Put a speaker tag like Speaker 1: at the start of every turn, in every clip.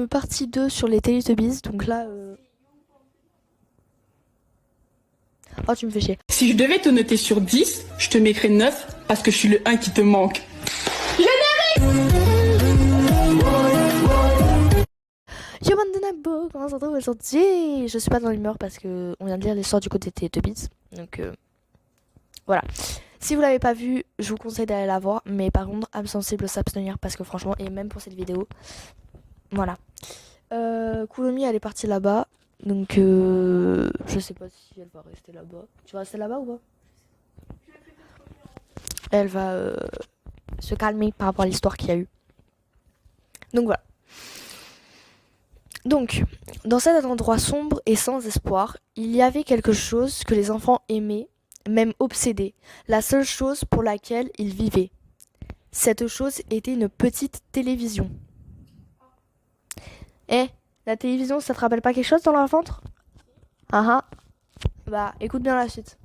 Speaker 1: partie 2 sur les Teletubbies. Donc là... Oh, tu me fais chier.
Speaker 2: Si je devais te noter sur 10, je te mettrais 9 parce que je suis le 1 qui te manque.
Speaker 1: Yo bande de nabos, comment ça va aujourd'hui? Je suis pas dans l'humeur parce que on vient de lire l'histoire du côté des Teletubbies. Donc voilà. Si vous l'avez pas vu, je vous conseille d'aller la voir. Mais par contre, âme sensible, s'abstenir parce que franchement, et même pour cette vidéo, voilà. Kuromi, elle est partie là-bas. Donc je sais pas si elle va rester là-bas. Tu vas rester là-bas ou pas? Elle va se calmer par rapport à l'histoire qu'il y a eu. Donc voilà. Donc, dans cet endroit sombre et sans espoir, il y avait quelque chose que les enfants aimaient, même obsédés, la seule chose pour laquelle ils vivaient. Cette chose était une petite télévision. La télévision, ça te rappelle pas quelque chose dans leur ventre? Ah ah. Bah, écoute bien la suite.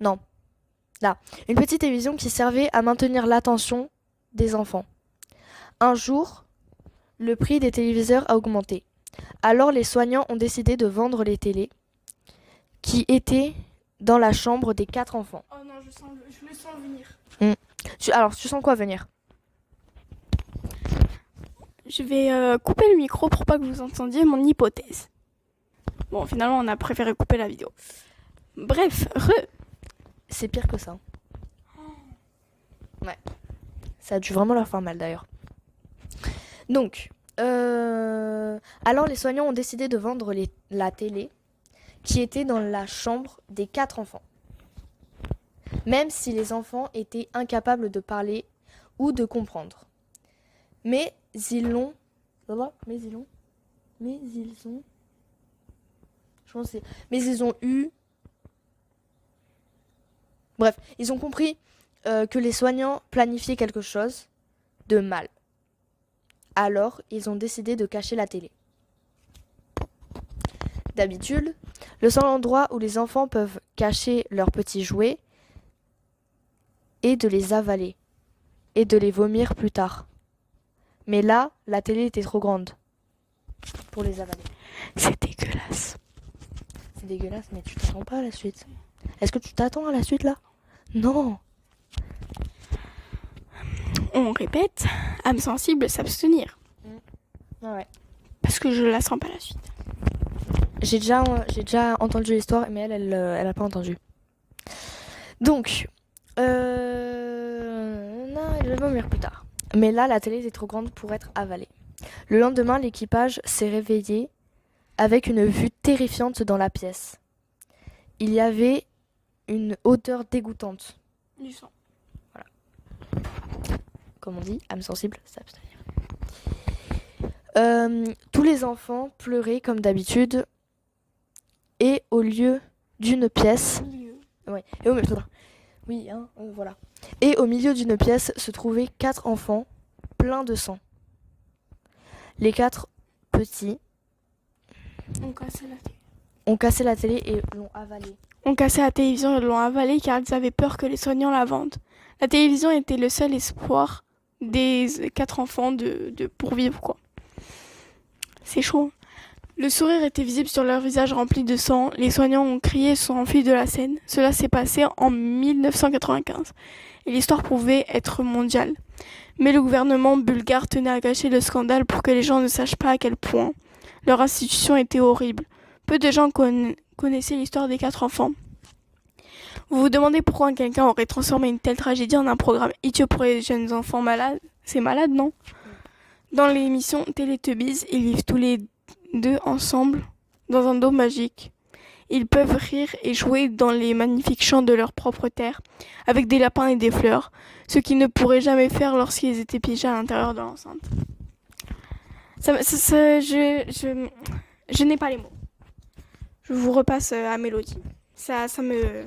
Speaker 1: Non. Là. Une petite télévision qui servait à maintenir l'attention des enfants. Un jour, le prix des téléviseurs a augmenté. Alors les soignants ont décidé de vendre les télés qui étaient dans la chambre des 4 enfants.
Speaker 3: Oh non, je le sens venir.
Speaker 1: Alors, tu sens quoi venir?
Speaker 3: Je vais couper le micro pour pas que vous entendiez mon hypothèse. Bon, finalement, on a préféré couper la vidéo. Bref,
Speaker 1: C'est pire que ça. Ouais. Ça a dû vraiment leur faire mal d'ailleurs. Donc, alors les soignants ont décidé de vendre la télé qui était dans la chambre des 4 enfants. Même si les enfants étaient incapables de parler ou de comprendre. Mais ils ont... eu... Bref, ils ont compris que les soignants planifiaient quelque chose de mal. Alors, ils ont décidé de cacher la télé. D'habitude, le seul endroit où les enfants peuvent cacher leurs petits jouets est de les avaler et de les vomir plus tard. Mais là, la télé était trop grande pour les avaler.
Speaker 3: c'est dégueulasse.
Speaker 1: C'est dégueulasse, mais tu t'attends pas à la suite. Est-ce que tu t'attends à la suite là? Non.
Speaker 3: On répète, âme sensible, s'abstenir.
Speaker 1: Ouais.
Speaker 3: Parce que je la sens pas la suite.
Speaker 1: J'ai déjà entendu l'histoire, mais elle a pas entendu. Donc, non, elle va vomir plus tard. Mais là, la télé était trop grande pour être avalée. Le lendemain, l'équipage s'est réveillé avec une vue terrifiante dans la pièce. Il y avait une odeur dégoûtante.
Speaker 3: Du sang.
Speaker 1: Voilà. Comme on dit, âme sensible, s'abstenir. Tous les enfants pleuraient comme d'habitude. Et au lieu d'une pièce... Ouais. Voilà. Et au milieu d'une pièce se trouvaient 4 enfants pleins de sang. Les 4 petits ont cassé la télé et l'ont avalée.
Speaker 3: On cassait la télévision et l'ont avalée car ils avaient peur que les soignants la vendent. La télévision était le seul espoir des 4 enfants de pourvivre, quoi. C'est chaud. Le sourire était visible sur leur visage rempli de sang. Les soignants ont crié et se sont enfuis de la scène. Cela s'est passé en 1995 et l'histoire pouvait être mondiale. Mais le gouvernement bulgare tenait à cacher le scandale pour que les gens ne sachent pas à quel point leur institution était horrible. Peu de gens connaissaient l'histoire des 4 enfants. Vous vous demandez pourquoi quelqu'un aurait transformé une telle tragédie en un programme idiot pour les jeunes enfants malades? C'est malade, non? Dans l'émission Teletubbies, ils vivent tous les 2 ensemble dans un dôme magique. Ils peuvent rire et jouer dans les magnifiques champs de leur propre terre, avec des lapins et des fleurs, ce qu'ils ne pourraient jamais faire lorsqu'ils étaient piégés à l'intérieur de l'enceinte. Je n'ai pas les mots. Je vous repasse à Mélodie. Ça me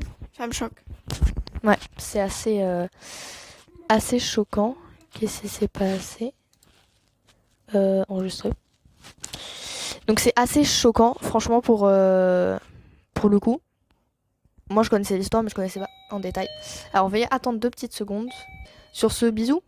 Speaker 3: choque.
Speaker 1: Ouais, c'est assez choquant. Qu'est-ce qui s'est passé? Enregistré. Donc c'est assez choquant, franchement, pour le coup. Moi, je connaissais l'histoire, mais je connaissais pas en détail. Alors, veuillez attendre 2 petites secondes sur ce bisou.